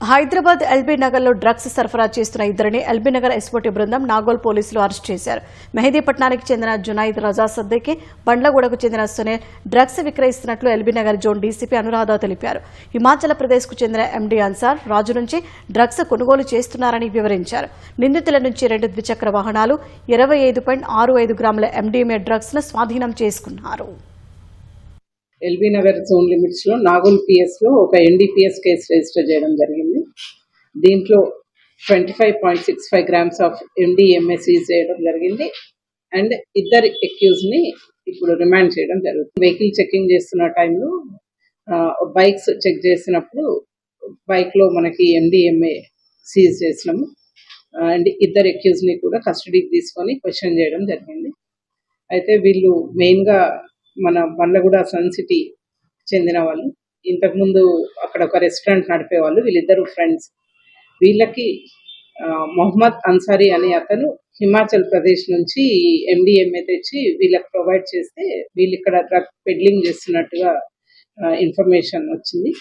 Hyderabad LB నగర్లో drugs సరఫరా చేస్తున్న ఇద్దరిని ఎల్బీ నగర్ ఎస్ఓటీ బృందం నాగోల్ పోలీసులు అరెస్ట్ చేశారు. మెహదీపట్నానికి చెందిన జునైద్ రజా సద్దేకి, బండ్లగూడకు చెందిన సునీల్ డ్రగ్స్ విక్రయిస్తున్నట్లు ఎల్బీ నగర్ జోన్ డీసీపీ అనురాధ తెలిపారు. హిమాచల్ ప్రదేశ్కు చెందిన ఎండీ అన్సార్ రాజు నుంచి డ్రగ్స్ కొనుగోలు చేస్తున్నారని వివరించారు. నిందితుల నుంచి 2 ద్విచక్ర వాహనాలు, 25.65 గ్రాముల ఎండీఎంఏ డ్రగ్స్ ను స్వాధీనం చేసుకున్నారు. ఎల్బీ నగర్ జోన్ లిమిట్స్ లో నాగోల్ పిఎస్ లో ఒక ఎన్డీపీఎస్ కేసు రిజిస్టర్ చేయడం జరిగింది. దీంట్లో 25.65 గ్రామ్స్ ఆఫ్ ఎండీఎంఏ సీజ్ చేయడం జరిగింది. అండ్ ఇద్దరు అక్యూజ్ ని ఇప్పుడు రిమాండ్ చేయడం జరుగుతుంది. వెహికల్ చెకింగ్ చేస్తున్న టైంలో బైక్స్ చెక్ చేసినప్పుడు బైక్ లో మనకి ఎండీఎంఏ సీజ్ చేసినాము. అండ్ ఇద్దరు అక్యూజ్ ని కూడా కస్టడీకి తీసుకొని క్వశ్చన్ చేయడం జరిగింది. అయితే వీళ్ళు మెయిన్ గా మన బండ్లగూడ సన్ సిటీ చెందిన వాళ్ళు. ఇంతకుముందు అక్కడ ఒక రెస్టారెంట్ నడిపేవాళ్ళు. వీళ్ళిద్దరు ఫ్రెండ్స్. వీళ్ళకి మొహమ్మద్ అన్సారీ అనే అతను హిమాచల్ ప్రదేశ్ నుంచి ఎండిఎంఏ తెచ్చి వీళ్ళకి ప్రొవైడ్ చేస్తే వీళ్ళు ఇక్కడ డ్రగ్ పెడ్లింగ్ చేస్తున్నట్టుగా ఇన్ఫర్మేషన్ వచ్చింది.